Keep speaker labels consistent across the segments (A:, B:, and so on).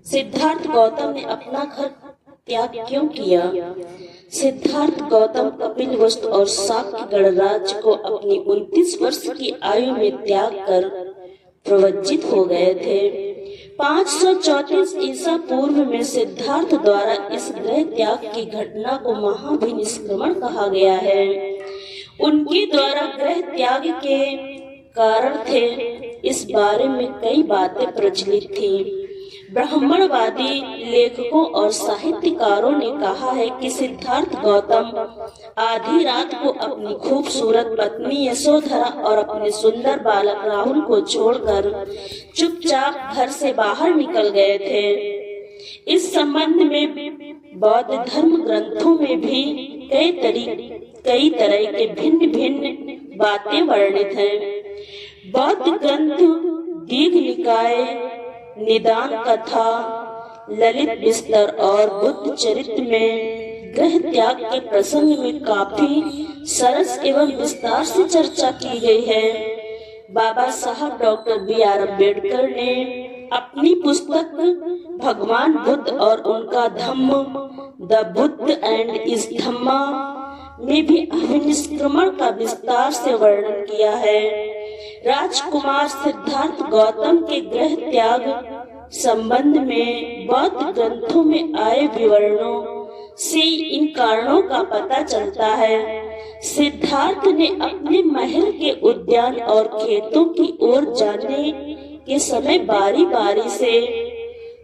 A: सिद्धार्थ गौतम ने अपना घर त्याग क्यों किया? सिद्धार्थ गौतम कपिल वस्तु और शाक्य गणराज्य को अपनी 29 वर्ष की आयु में त्याग कर प्रवज्जित हो गए थे। 534 ईसा पूर्व में सिद्धार्थ द्वारा इस ग्रह त्याग की घटना को महाभिनिष्क्रमण कहा गया है। उनके द्वारा ग्रह त्याग के कारण थे, इस बारे में कई बातें प्रचलित थी। ब्राह्मणवादी लेखकों और साहित्यकारों ने कहा है कि सिद्धार्थ गौतम आधी रात को अपनी खूबसूरत पत्नी यशोधरा और अपने सुंदर बालक राहुल को छोड़कर चुपचाप घर से बाहर निकल गए थे। इस संबंध में बौद्ध धर्म ग्रंथों में भी कई तरह के भिन्न भिन्न बातें वर्णित हैं। बौद्ध ग्रंथ दीघ निकाय, निदान कथा, ललित बिस्तर और बुद्ध चरित्र में ग्रह त्याग के प्रसंग में काफी सरस एवं विस्तार से चर्चा की गई है। बाबा साहब डॉक्टर B.R. अम्बेडकर ने अपनी पुस्तक भगवान बुद्ध और उनका धम्म, द बुद्ध एंड इज धम्मा में भी अभिनिष्क्रमण का विस्तार से वर्णन किया है। राजकुमार सिद्धार्थ गौतम के ग्रह त्याग संबंध में बौद्ध ग्रंथों में आए विवरणों से इन कारणों का पता चलता है। सिद्धार्थ ने अपने महल के उद्यान और खेतों की ओर जाने के समय बारी बारी से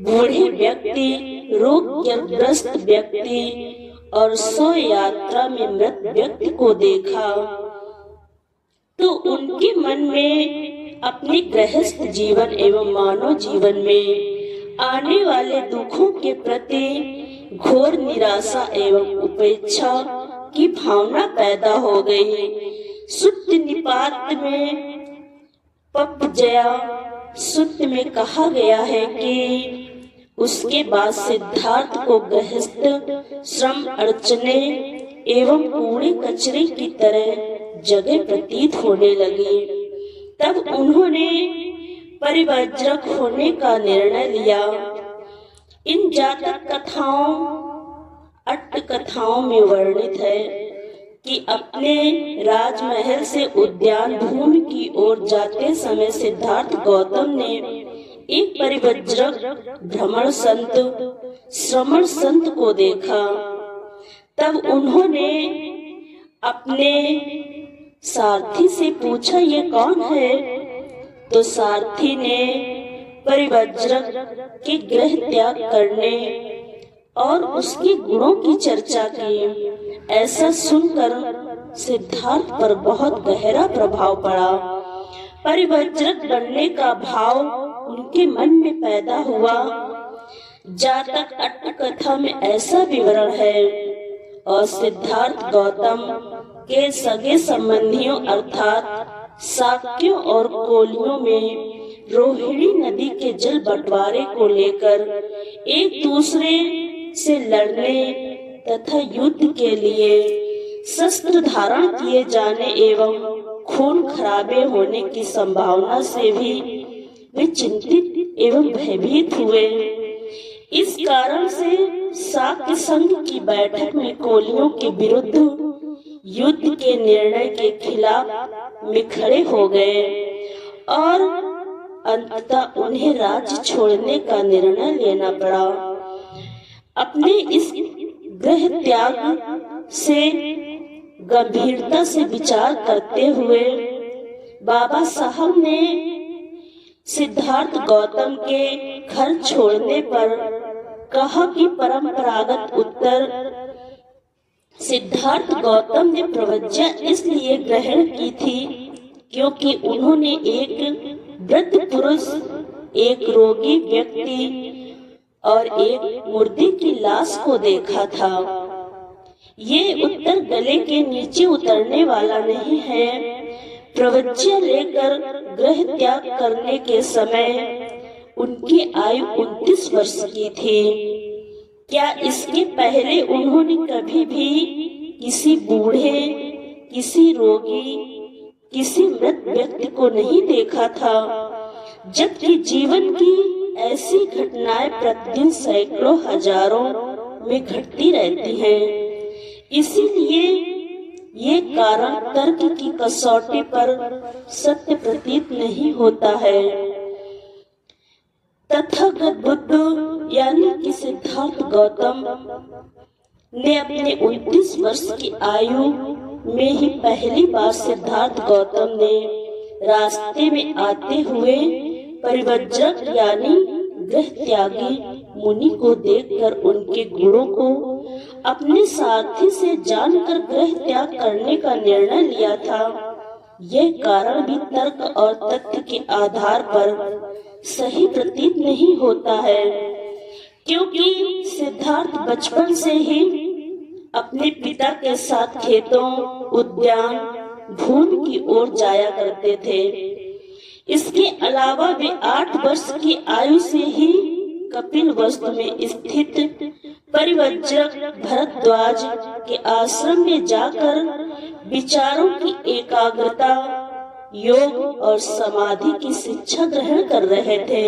A: बूढ़े व्यक्ति, रोगग्रस्त व्यक्ति और सौ यात्रा में मृत व्यक्ति को देखा तो उनके मन में अपने गृहस्थ जीवन एवं मानव जीवन में आने वाले दुखों के प्रति घोर निराशा एवं उपेक्षा की भावना पैदा हो गई। सुत्त निपात में पपजया सुत्त में कहा गया है कि उसके बाद सिद्धार्थ को गृहस्थ श्रम अर्चने एवं कूड़े कचरे की तरह जगह प्रतीत होने लगी। तब उन्होंने परिव्राजक होने का निर्णय लिया। इन जातक कथाओं, अट्ट कथाओं में वर्णित है कि अपने राजमहल से उद्यान भूमि की ओर जाते समय सिद्धार्थ गौतम ने एक परिव्राजक भ्रमण संत, श्रमण संत को देखा। तब उन्होंने अपने सारथी से पूछा, ये कौन है? तो सारथी ने परिव्राजक के ग्रह त्याग करने और उसके गुणों की चर्चा की। ऐसा सुनकर सिद्धार्थ पर बहुत गहरा प्रभाव पड़ा। परिव्राजक बनने का भाव उनके मन में पैदा हुआ। जातक अट्ट कथा में ऐसा विवरण है और सिद्धार्थ गौतम के सगे संबंधियों अर्थात शाक्यों और कोलियों में रोहिणी नदी के जल बंटवारे को लेकर एक दूसरे से लड़ने तथा युद्ध के लिए शस्त्र धारण किए जाने एवं खून खराबे होने की संभावना से भी वे चिंतित एवं भयभीत हुए। इस कारण से शाक्य संघ की बैठक में कोलियों के विरुद्ध युद्ध के निर्णय के खिलाफ में खड़े हो गए और अंततः उन्हें राज्य छोड़ने का निर्णय लेना पड़ा। अपने इस ग्रह त्याग से गंभीरता से विचार करते हुए बाबा साहब ने सिद्धार्थ गौतम के घर छोड़ने पर कहा कि परंपरागत उत्तर सिद्धार्थ गौतम ने प्रवज्ञा इसलिए ग्रहण की थी क्योंकि उन्होंने एक वृद्ध पुरुष, एक रोगी व्यक्ति और एक मुर्दे की लाश को देखा था। ये उत्तर गले के नीचे उतरने वाला नहीं है। प्रवज्ञा लेकर ग्रह त्याग करने के समय उनकी आयु 29 वर्ष की थी। क्या इसके पहले उन्होंने कभी भी किसी बूढ़े, किसी रोगी, किसी मृत व्यक्ति को नहीं देखा था? जबकि जीवन की ऐसी घटनाएं प्रतिदिन सैकड़ों हजारों में घटती रहती हैं। इसीलिए ये कारण तर्क की कसौटी पर सत्य प्रतीत नहीं होता है। तथागत बुद्ध यानी कि सिद्धार्थ गौतम ने अपने 29 वर्ष की आयु में ही पहली बार सिद्धार्थ गौतम ने रास्ते में आते हुए परिव्राजक यानी गृह त्यागी मुनि को देखकर उनके गुणों को अपने साथी से जानकर गृह त्याग करने का निर्णय लिया था। यह कारण भी तर्क और तथ्य के आधार पर सही प्रतीत नहीं होता है, क्योंकि सिद्धार्थ बचपन से ही अपने पिता के साथ खेतों, उद्यान, भूमि की ओर जाया करते थे। इसके अलावा वे 8 वर्ष की आयु से ही कपिलवस्तु में स्थित परिव्राजक भरद्वाज के आश्रम में जाकर विचारों की एकाग्रता, योग और समाधि की शिक्षा ग्रहण कर रहे थे।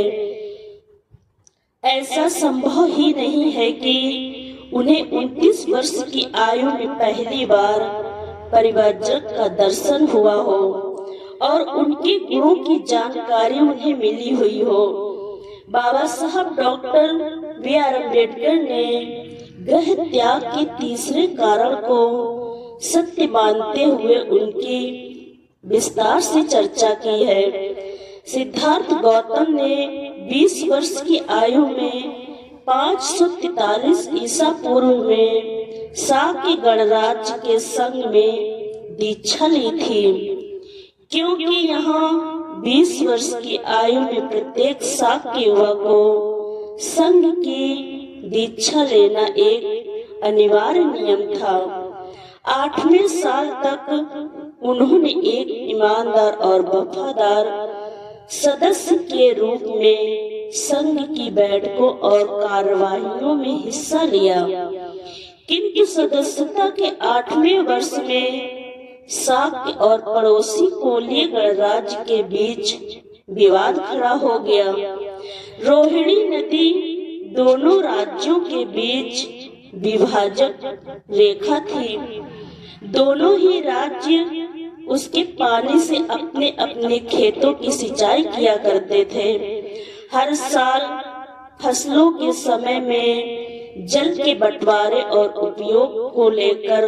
A: ऐसा संभव ही नहीं है कि उन्हें 29 वर्ष की आयु में पहली बार परिव्राजक का दर्शन हुआ हो और उनके गुणों की जानकारी उन्हें मिली हुई हो। बाबा साहब डॉक्टर B.R. अम्बेडकर ने गृह त्याग के तीसरे कारण को सत्य मानते हुए उनकी विस्तार से चर्चा की है। सिद्धार्थ गौतम ने 20 वर्ष की आयु में 543 ईसा पूर्व में शाक्य गणराज्य के संघ में दीक्षा ली थी, क्योंकि यहाँ 20 वर्ष की आयु में प्रत्येक शाक्य युवा को संघ की दीक्षा लेना एक अनिवार्य नियम था। 8वें साल तक उन्होंने एक ईमानदार और वफादार सदस्य के रूप में संघ की बैठकों और कार्यवाहियों में हिस्सा लिया, किंतु सदस्यता के 8वें वर्ष में शाक्य और पड़ोसी कोलीय गणराज्य के बीच विवाद खड़ा हो गया। रोहिणी नदी दोनों राज्यों के बीच विभाजक रेखा थी। दोनों ही राज्य उसके पानी से अपने अपने खेतों की सिंचाई किया करते थे। हर साल फसलों के समय में जल के बंटवारे और उपयोग को लेकर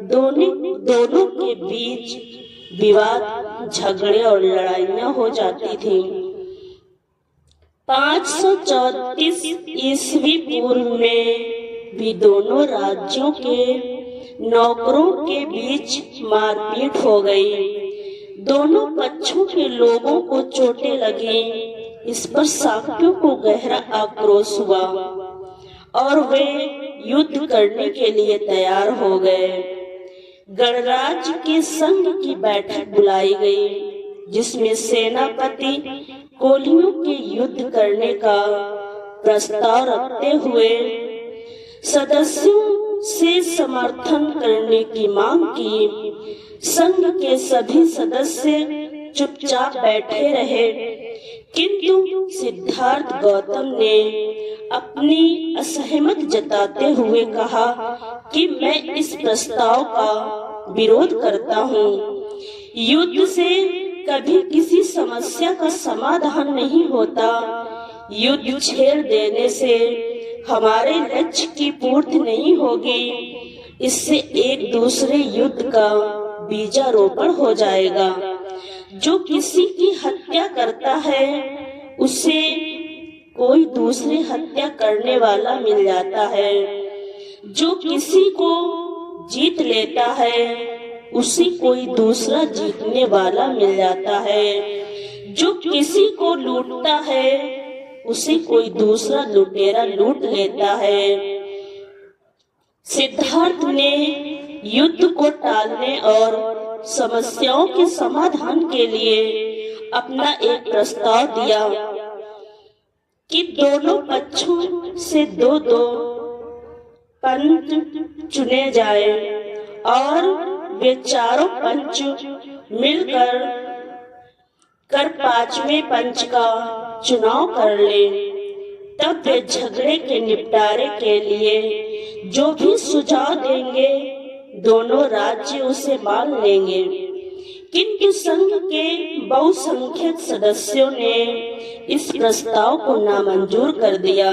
A: दोनों के बीच विवाद, झगड़े और लड़ाइयां हो जाती थी। 534 ईस्वी पूर्व में भी दोनों राज्यों के नौकरों के बीच मारपीट हो गई। दोनों पक्षों के लोगों को चोटें लगी। इस पर शाक्यों को गहरा आक्रोश हुआ और वे युद्ध करने के लिए तैयार हो गए। गणराज्य के संघ की बैठक बुलाई गई, जिसमें सेनापति कोलियों के युद्ध करने का प्रस्ताव रखते हुए सदस्यों से समर्थन करने की मांग की। संघ के सभी सदस्य चुपचाप बैठे रहे, किंतु सिद्धार्थ गौतम ने अपनी असहमत जताते हुए कहा कि मैं इस प्रस्ताव का विरोध करता हूँ। युद्ध से कभी किसी समस्या का समाधान नहीं होता। युद्ध छेड़ देने से हमारे लक्ष्य की पूर्ति नहीं होगी। इससे एक दूसरे युद्ध का बीजारोपण हो जाएगा। जो किसी की हत्या करता है उसे कोई दूसरी हत्या करने वाला मिल जाता है। जो किसी को जीत लेता है उसे कोई दूसरा जीतने वाला मिल जाता है। जो किसी को लूटता है उसे कोई दूसरा लुटेरा लूट लेता है। सिद्धार्थ ने युद्ध को टालने और समस्याओं के समाधान के लिए अपना एक प्रस्ताव दिया कि दोनों पक्षों से दो पंच चुने जाए और वे चारों पंच मिलकर 5वें पंच का चुनाव कर ले। तब वे झगड़े के निपटारे के लिए जो भी सुझाव देंगे दोनों राज्य उसे मान लेंगे। किंतु संघ के बहुसंख्यक सदस्यों ने इस प्रस्ताव को नामंजूर कर दिया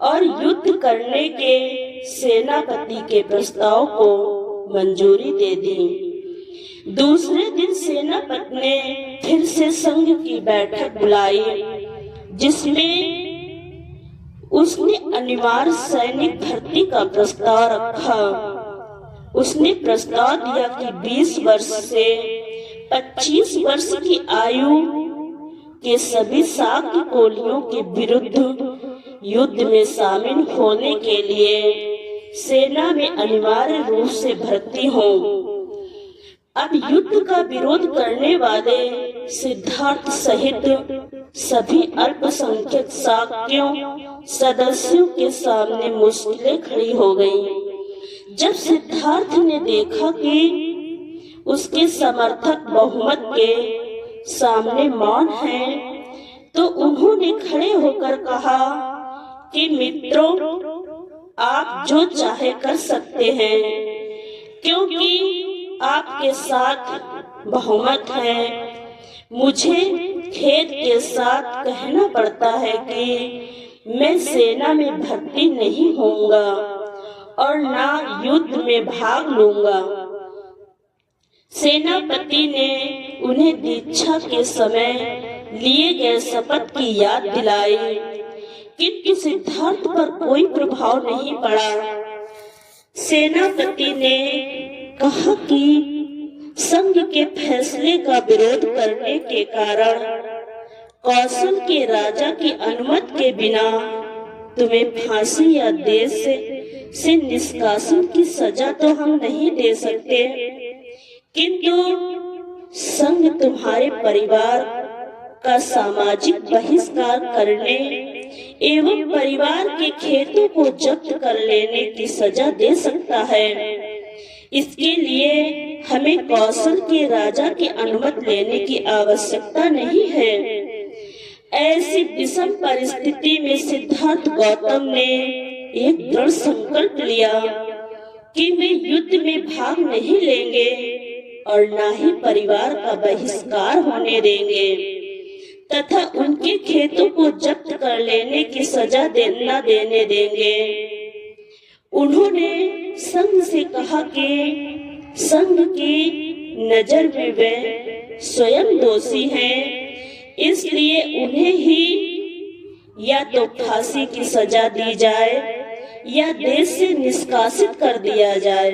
A: और युद्ध करने के सेनापति के प्रस्ताव को मंजूरी दे दी। दूसरे दिन सेनापति ने फिर से संघ की बैठक बुलाई, जिसमें उसने अनिवार्य सैनिक भर्ती का प्रस्ताव रखा। उसने प्रस्ताव दिया कि 20 वर्ष से 25 वर्ष की आयु के सभी शाक्य कोलियों के विरुद्ध युद्ध में शामिल होने के लिए सेना में अनिवार्य रूप से भर्ती हो। अब युद्ध का विरोध करने वाले सिद्धार्थ सहित सभी अल्पसंख्यक शाक्यों सदस्यों के सामने मुश्किलें खड़ी हो गईं। जब सिद्धार्थ ने देखा कि उसके समर्थक बहुमत के सामने मौन हैं, तो उन्होंने खड़े होकर कहा कि मित्रों, आप जो चाहे कर सकते हैं, क्योंकि आपके साथ बहुमत है। मुझे खेद के साथ कहना पड़ता है कि मैं सेना में भर्ती नहीं होऊंगा और ना युद्ध में भाग लूंगा। सेनापति ने उन्हें दीक्षा के समय लिए गए शपथ की याद दिलाई, किंतु सिद्धार्थ पर कोई प्रभाव नहीं पड़ा। सेनापति ने कहा कि संघ के फैसले का विरोध करने के कारण कौशल के राजा की अनुमति के बिना तुम्हें फांसी या देश से निष्कासन की सजा तो हम नहीं दे सकते, किंतु संघ तुम्हारे परिवार का सामाजिक बहिष्कार करने एवं परिवार के खेतों को जब्त कर लेने की सजा दे सकता है। इसके लिए हमें कौशल के राजा की अनुमति लेने की आवश्यकता नहीं है। ऐसी विषम परिस्थिति में सिद्धार्थ गौतम ने एक दृढ़ संकल्प लिया कि वे युद्ध में भाग नहीं लेंगे और न ही परिवार का बहिष्कार होने देंगे तथा उनके खेतों को जब्त कर लेने की सजा न देने देंगे। उन्होंने संघ से कहा कि संघ की नजर में वे स्वयं दोषी हैं, इसलिए उन्हें ही या तो फांसी की सजा दी जाए या देश से निष्कासित कर दिया जाए।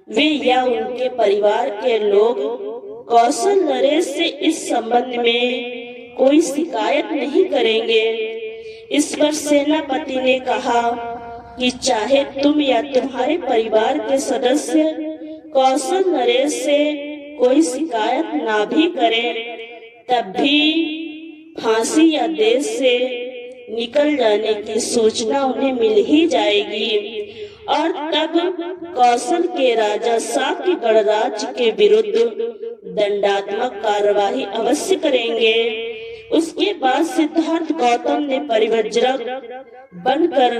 A: वे या उनके परिवार के लोग कौशल नरेश से इस संबंध में कोई शिकायत नहीं करेंगे। इस पर सेनापति ने कहा कि चाहे तुम या तुम्हारे परिवार के सदस्य कौशल नरेश से कोई शिकायत ना भी करें, तब भी फांसी या देश से निकल जाने की सूचना उन्हें मिल ही जाएगी और तब कौशल के राजा शाक्य गणराज्य के विरुद्ध दंडात्मक कार्यवाही अवश्य करेंगे। उसके बाद सिद्धार्थ गौतम ने परिव्राजक बनकर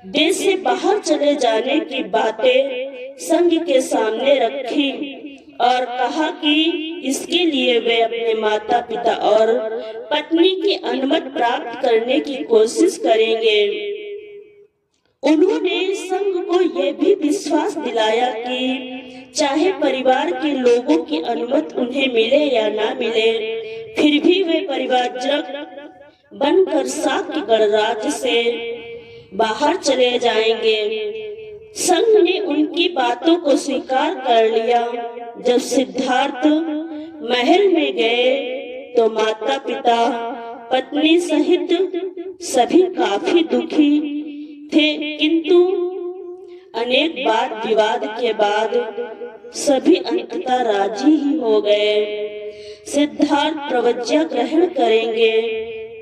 A: देश से बाहर चले जाने की बातें संघ के सामने रखी और कहा कि इसके लिए वे अपने माता पिता और पत्नी की अनुमति प्राप्त करने की कोशिश करेंगे। उन्होंने संघ को यह भी विश्वास दिलाया कि चाहे परिवार के लोगों की अनुमति उन्हें मिले या ना मिले, फिर भी वे परिव्राजक बनकर शाक्य गणराज्य से बाहर चले जाएंगे। संघ ने उनकी बातों को स्वीकार कर लिया। जब सिद्धार्थ महल में गए तो माता पिता पत्नी सहित सभी काफी दुखी थे, किंतु अनेक वाद विवाद के बाद सभी अंततः राजी ही हो गए। सिद्धार्थ प्रवज्ञा ग्रहण करेंगे।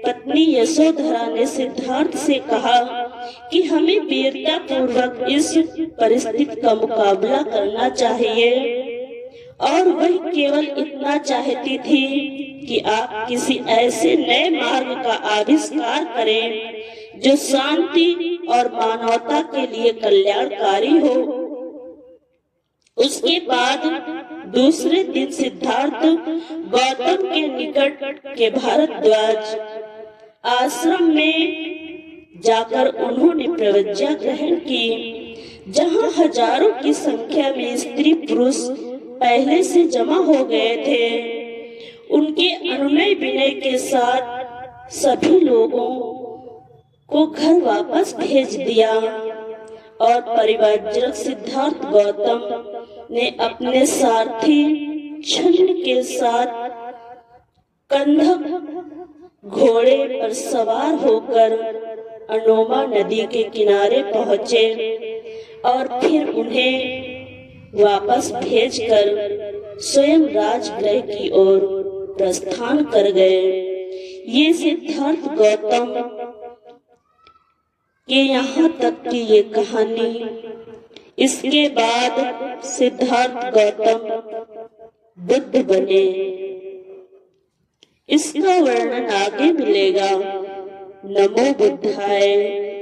A: पत्नी यशोधरा ने सिद्धार्थ से कहा कि हमें वीरता पूर्वक इस परिस्थिति का मुकाबला करना चाहिए और वह केवल इतना चाहती थी कि आप किसी ऐसे नए मार्ग का आविष्कार करें जो शांति और मानवता के लिए कल्याणकारी हो। उसके बाद दूसरे दिन सिद्धार्थ गौतम के निकट के भारद्वाज आश्रम में जाकर उन्होंने प्रतिज्ञा ग्रहण की। जहां हजारों की संख्या में स्त्री पुरुष पहले से जमा हो गए थे, उनके अनुनय विनय के साथ सभी लोगों को घर वापस भेज दिया और परिव्राजक सिद्धार्थ गौतम ने अपने सारथी छन्न के साथ कंधक घोड़े पर सवार होकर अनोमा नदी के किनारे पहुंचे और फिर उन्हें वापस भेजकर स्वयं राजगृह की ओर प्रस्थान कर गए। ये सिद्धार्थ गौतम के यहाँ तक की ये कहानी। इसके बाद सिद्धार्थ गौतम बुद्ध बने। इसका वर्णन आगे मिलेगा। नमो बुद्धाय।